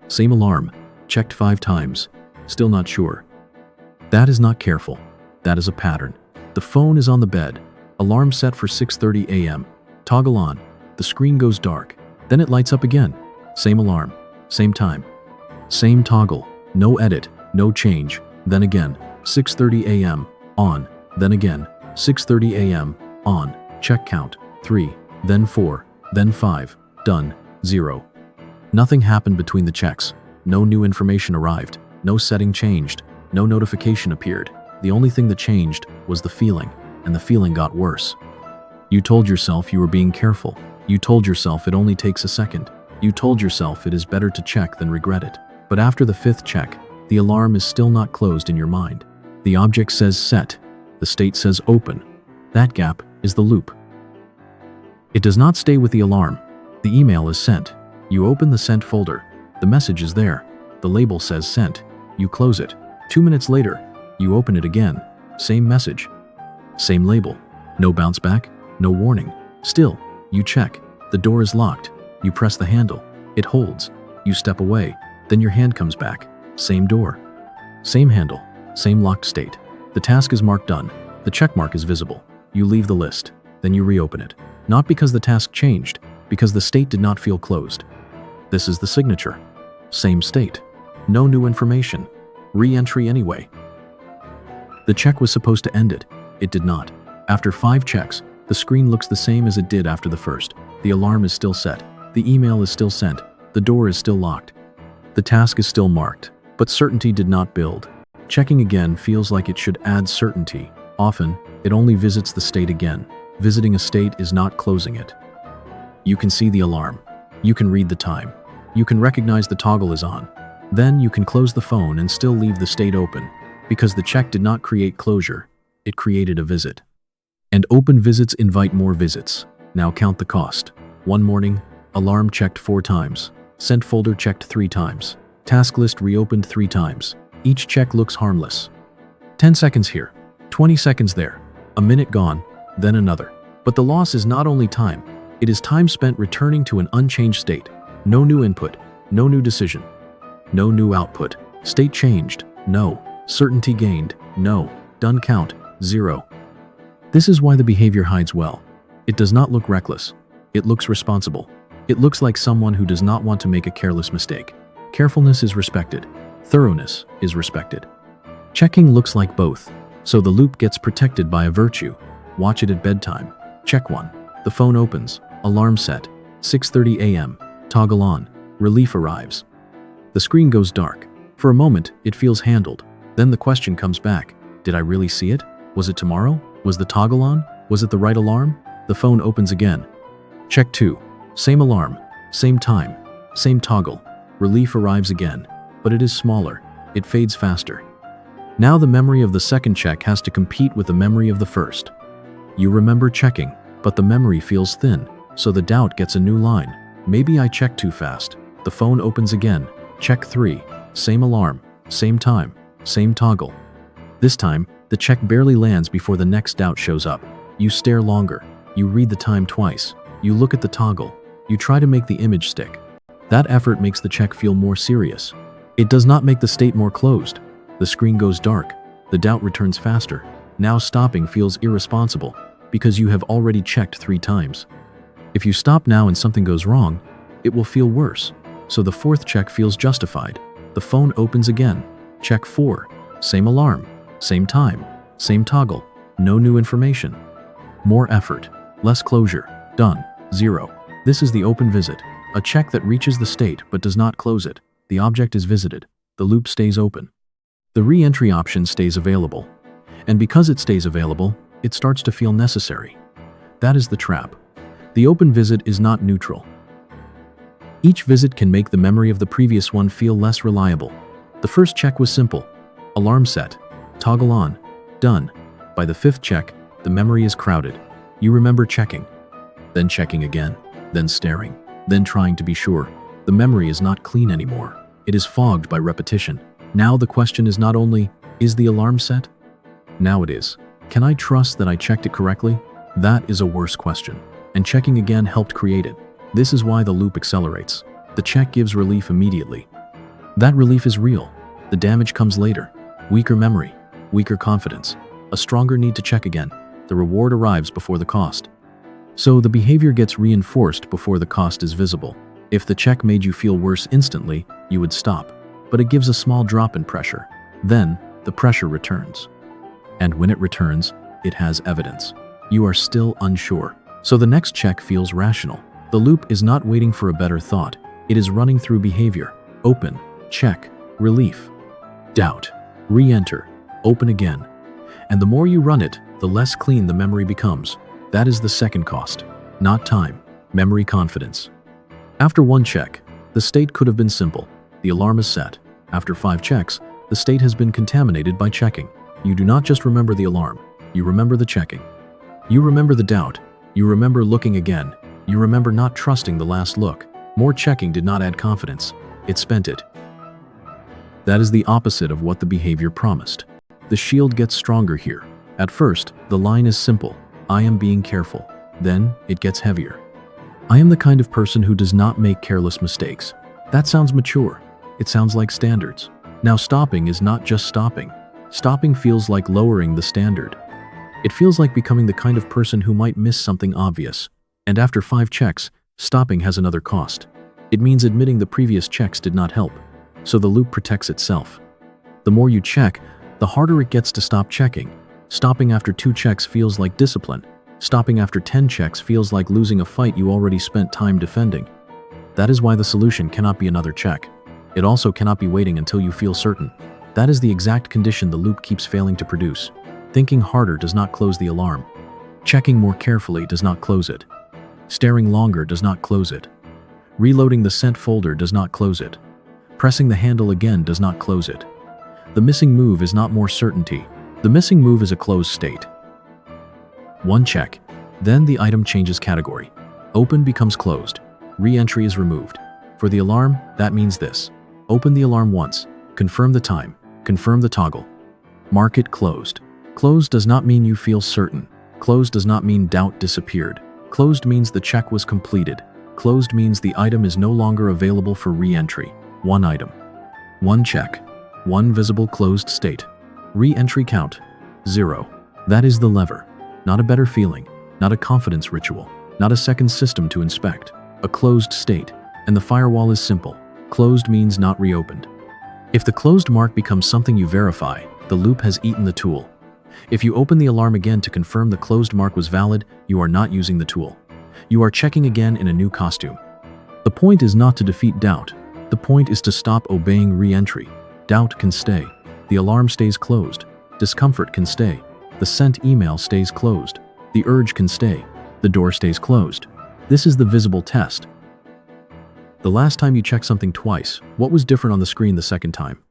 Same alarm. Checked 5 times. Still not sure. That is not careful. That is a pattern. The phone is on the bed. Alarm set for 6:30 a.m. Toggle on. The screen goes dark. Then it lights up again. Same alarm. Same time. Same toggle. No edit. No change. Then again. 6:30 a.m. On. Then again. 6:30 a.m. On. Check count. 3. Then 4. Then 5. Done. 0. Nothing happened between the checks. No new information arrived. No setting changed. No notification appeared. The only thing that changed was the feeling, and the feeling got worse. You told yourself you were being careful. You told yourself it only takes a second. You told yourself it is better to check than regret it. But after the 5th check, the alarm is still not closed in your mind. The object says set. The state says open. That gap is the loop. It does not stay with the alarm. The email is sent. You open the sent folder. The message is there. The label says sent. You close it. 2 minutes later, you open it again. Same message. Same label. No bounce back. No warning. Still, you check. The door is locked. You press the handle. It holds. You step away. Then your hand comes back. Same door. Same handle. Same locked state. The task is marked done. The check mark is visible. You leave the list. Then you reopen it. Not because the task changed, because the state did not feel closed. This is the signature. Same state. No new information. Re-entry anyway. The check was supposed to end it. It did not. After 5 checks, the screen looks the same as it did after the first. The alarm is still set. The email is still sent. The door is still locked. The task is still marked, but certainty did not build. Checking again feels like it should add certainty. Often, it only visits the state again. Visiting a state is not closing it. You can see the alarm. You can read the time. You can recognize the toggle is on. Then you can close the phone and still leave the state open, because the check did not create closure. It created a visit. And open visits invite more visits. Now count the cost. One morning, alarm checked 4 times. Sent folder checked 3 times. Task list reopened 3 times. Each check looks harmless. 10 seconds here. 20 seconds there. A minute gone. Then another. But the loss is not only time. It is time spent returning to an unchanged state. No new input. No new decision. No new output. State changed. No. Certainty gained. No. Done count. 0. This is why the behavior hides well. It does not look reckless. It looks responsible. It looks like someone who does not want to make a careless mistake. Carefulness is respected. Thoroughness is respected. Checking looks like both. So the loop gets protected by a virtue. Watch it at bedtime. Check 1. The phone opens. Alarm set. 6:30 a.m. Toggle on. Relief arrives. The screen goes dark. For a moment, it feels handled. Then the question comes back. Did I really see it? Was it tomorrow? Was the toggle on? Was it the right alarm? The phone opens again. Check 2. Same alarm. Same time. Same toggle. Relief arrives again. But it is smaller. It fades faster. Now the memory of the second check has to compete with the memory of the first. You remember checking, but the memory feels thin, so the doubt gets a new line. Maybe I checked too fast. The phone opens again. Check 3. Same alarm. Same time. Same toggle. This time, the check barely lands before the next doubt shows up. You stare longer. You read the time twice. You look at the toggle. You try to make the image stick. That effort makes the check feel more serious. It does not make the state more closed. The screen goes dark. The doubt returns faster. Now stopping feels irresponsible, because you have already checked 3 times. If you stop now and something goes wrong, it will feel worse. So the 4th check feels justified. The phone opens again. Check 4. Same alarm. Same time. Same toggle. No new information. More effort. Less closure. Done. 0. This is the open visit. A check that reaches the state but does not close it. The object is visited. The loop stays open. The re-entry option stays available. And because it stays available, it starts to feel necessary. That is the trap. The open visit is not neutral. Each visit can make the memory of the previous one feel less reliable. The first check was simple. Alarm set. Toggle on. Done. By the 5th check, the memory is crowded. You remember checking. Then checking again. Then staring. Then trying to be sure. The memory is not clean anymore. It is fogged by repetition. Now the question is not only, is the alarm set? Now it is, can I trust that I checked it correctly? That is a worse question. And checking again helped create it. This is why the loop accelerates. The check gives relief immediately. That relief is real. The damage comes later. Weaker memory, weaker confidence, a stronger need to check again. The reward arrives before the cost. So the behavior gets reinforced before the cost is visible. If the check made you feel worse instantly, you would stop. But it gives a small drop in pressure. Then, the pressure returns. And when it returns, it has evidence. You are still unsure. So the next check feels rational. The loop is not waiting for a better thought. It is running through behavior. Open, check, relief, doubt, re-enter, open again. And the more you run it, the less clean the memory becomes. That is the second cost. Not time, memory confidence. After one check, the state could have been simple. The alarm is set. After 5 checks, the state has been contaminated by checking. You do not just remember the alarm, you remember the checking. You remember the doubt. You remember looking again. You remember not trusting the last look. More checking did not add confidence. It spent it. That is the opposite of what the behavior promised. The shield gets stronger here. At first, the line is simple. I am being careful. Then, it gets heavier. I am the kind of person who does not make careless mistakes. That sounds mature. It sounds like standards. Now stopping is not just stopping. Stopping feels like lowering the standard. It feels like becoming the kind of person who might miss something obvious. And after 5 checks, stopping has another cost. It means admitting the previous checks did not help. So the loop protects itself. The more you check, the harder it gets to stop checking. Stopping after 2 checks feels like discipline. Stopping after 10 checks feels like losing a fight you already spent time defending. That is why the solution cannot be another check. It also cannot be waiting until you feel certain. That is the exact condition the loop keeps failing to produce. Thinking harder does not close the alarm. Checking more carefully does not close it. Staring longer does not close it. Reloading the sent folder does not close it. Pressing the handle again does not close it. The missing move is not more certainty. The missing move is a closed state. 1 check. Then the item changes category. Open becomes closed. Re-entry is removed. For the alarm, that means this. Open the alarm once. Confirm the time. Confirm the toggle. Mark it closed. Closed does not mean you feel certain. Closed does not mean doubt disappeared. Closed means the check was completed. Closed means the item is no longer available for re-entry. 1 item. 1 check. 1 visible closed state. Re-entry count. 0. That is the lever. Not a better feeling. Not a confidence ritual. Not a second system to inspect. A closed state. And the firewall is simple. Closed means not reopened. If the closed mark becomes something you verify, the loop has eaten the tool. If you open the alarm again to confirm the closed mark was valid, you are not using the tool. You are checking again in a new costume. The point is not to defeat doubt. The point is to stop obeying re-entry. Doubt can stay. The alarm stays closed. Discomfort can stay. The sent email stays closed. The urge can stay. The door stays closed. This is the visible test. The last time you checked something twice, what was different on the screen the second time?